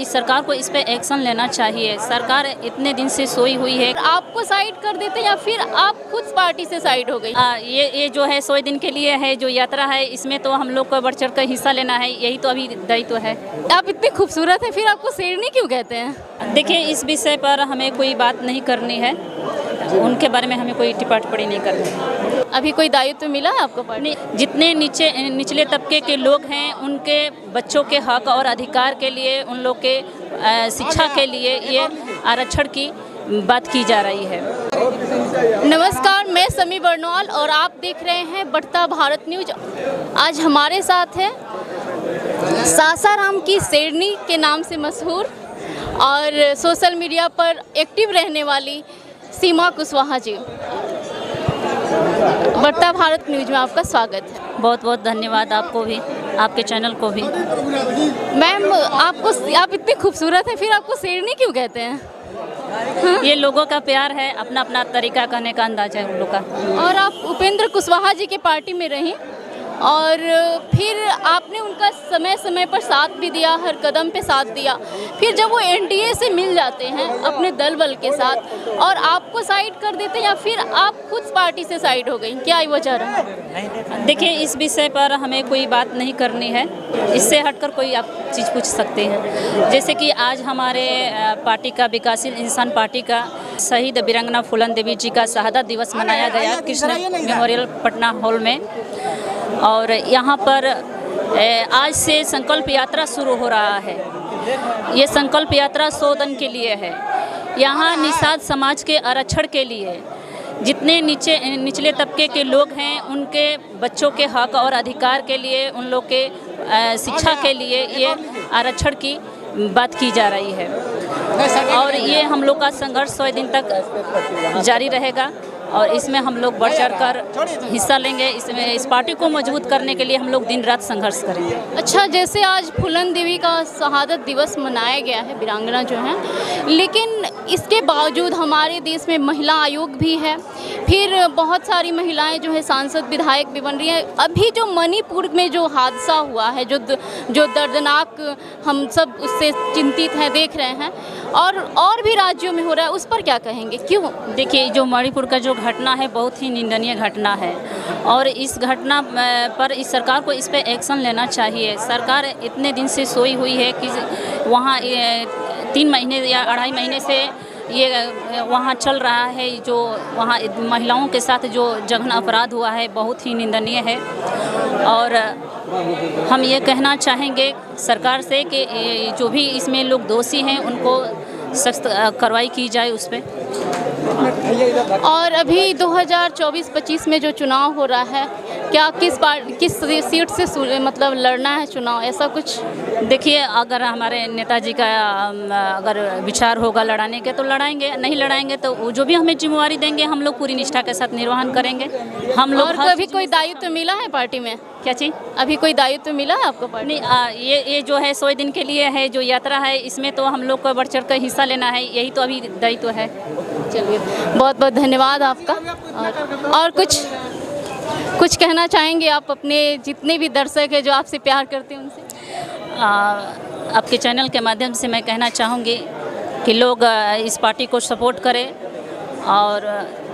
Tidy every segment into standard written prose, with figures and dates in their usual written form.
इस सरकार को इस पे एक्शन लेना चाहिए। सरकार इतने दिन से सोई हुई है। आपको साइड कर देते हैं या फिर आप खुद पार्टी से साइड हो गई? ये जो है 100 दिन के लिए है जो यात्रा है, इसमें तो हम लोग को बढ़ चढ़ कर हिस्सा लेना है, यही तो अभी दायित्व है। आप इतने खूबसूरत हैं, फिर आपको शेरनी क्यों कहते हैं? देखिए, इस विषय पर हमें कोई बात नहीं करनी है, उनके बारे में हमें कोई टिप्पणी नहीं करनी। अभी कोई दायित्व मिला है आपको पार्टी? जितने निचले तबके के लोग हैं, उनके बच्चों के हक और अधिकार के लिए, उन लोग के शिक्षा के लिए ये आरक्षण की बात की जा रही है। नमस्कार, मैं समी बर्नौल और आप देख रहे हैं बढ़ता भारत न्यूज। आज हमारे साथ है सासाराम की शेरनी के नाम से मशहूर और सोशल मीडिया पर एक्टिव रहने वाली सीमा कुशवाहा जी। बढ़ता भारत न्यूज में आपका स्वागत है। बहुत बहुत धन्यवाद आपको भी, आपके चैनल को भी। मैम, आप इतनी खूबसूरत हैं, फिर आपको शेरनी क्यों कहते हैं? ये लोगों का प्यार है, अपना अपना तरीका कहने का अंदाज है उन लोग का। और आप उपेंद्र कुशवाहा जी के पार्टी में रहीं और फिर आपने उनका समय समय पर साथ भी दिया, हर कदम पे साथ दिया। फिर जब वो एनडीए से मिल जाते हैं अपने दल बल के साथ और आपको साइड कर देते हैं या फिर आप खुद पार्टी से साइड हो गई, क्या वजह रहा? देखिए, इस विषय पर हमें कोई बात नहीं करनी है, इससे हटकर कोई आप चीज़ पूछ सकते हैं। जैसे कि आज हमारे पार्टी का, विकासशील इंसान पार्टी का, शहीद वीरांगना फूलन देवी जी का शहादत दिवस मनाया गया कृष्ण मेमोरियल पटना हॉल में। और यहाँ पर आज से संकल्प यात्रा शुरू हो रहा है। ये संकल्प यात्रा 100 दिन के लिए है। यहाँ निषाद समाज के आरक्षण के लिए, जितने निचले तबके के लोग हैं, उनके बच्चों के हक और अधिकार के लिए, उन लोग के शिक्षा के लिए ये आरक्षण की बात की जा रही है। और ये हम लोग का संघर्ष 100 दिन तक जारी रहेगा और इसमें हम लोग बढ़ चढ़ कर हिस्सा लेंगे। इसमें इस पार्टी को मजबूत करने के लिए हम लोग दिन रात संघर्ष करेंगे। अच्छा, जैसे आज फूलन देवी का शहादत दिवस मनाया गया है, वीरांगना जो है, लेकिन इसके बावजूद हमारे देश में महिला आयोग भी है, फिर बहुत सारी महिलाएं जो है सांसद विधायक भी बन रही हैं। अभी जो मणिपुर में जो हादसा हुआ है, जो दर्दनाक, हम सब उससे चिंतित हैं, देख रहे हैं, और भी राज्यों में हो रहा है, उस पर क्या कहेंगे, क्यों? देखिए, जो मणिपुर का जो घटना है बहुत ही निंदनीय घटना है और इस घटना पर इस सरकार को इस पे एक्शन लेना चाहिए। सरकार इतने दिन से सोई हुई है कि वहाँ 3 महीने या 2.5 महीने से ये वहाँ चल रहा है। जो वहाँ महिलाओं के साथ जो जघन अपराध हुआ है बहुत ही निंदनीय है और हम ये कहना चाहेंगे सरकार से कि जो भी इसमें लोग दोषी हैं उनको सख्त कार्रवाई की जाए उस पर। और अभी 2024-25 में जो चुनाव हो रहा है, क्या किस सीट से मतलब लड़ना है चुनाव, ऐसा कुछ? देखिए, अगर हमारे नेताजी का अगर विचार होगा लड़ाने के तो लड़ाएंगे, नहीं लड़ाएंगे तो जो भी हमें जिम्मेवारी देंगे हम लोग पूरी निष्ठा के साथ निर्वहन करेंगे। हम लोग। और कभी कोई दायित्व मिला है पार्टी में? क्या चीज़? अभी कोई दायित्व मिला है आपको पार्टी? नहीं, ये जो है 100 दिन के लिए है जो यात्रा है, इसमें तो हम लोग को बढ़ चढ़ कर हिस्सा लेना है, यही तो अभी दायित्व है। चलिए, बहुत बहुत धन्यवाद आपका। और कुछ कहना चाहेंगे आप अपने जितने भी दर्शक हैं जो आपसे प्यार करते हैं उनसे? आपके चैनल के माध्यम से मैं कहना चाहूँगी कि लोग इस पार्टी को सपोर्ट करें और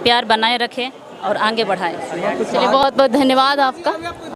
प्यार बनाए रखें और आगे बढ़ाएं। चलिए, बहुत बहुत धन्यवाद आपका।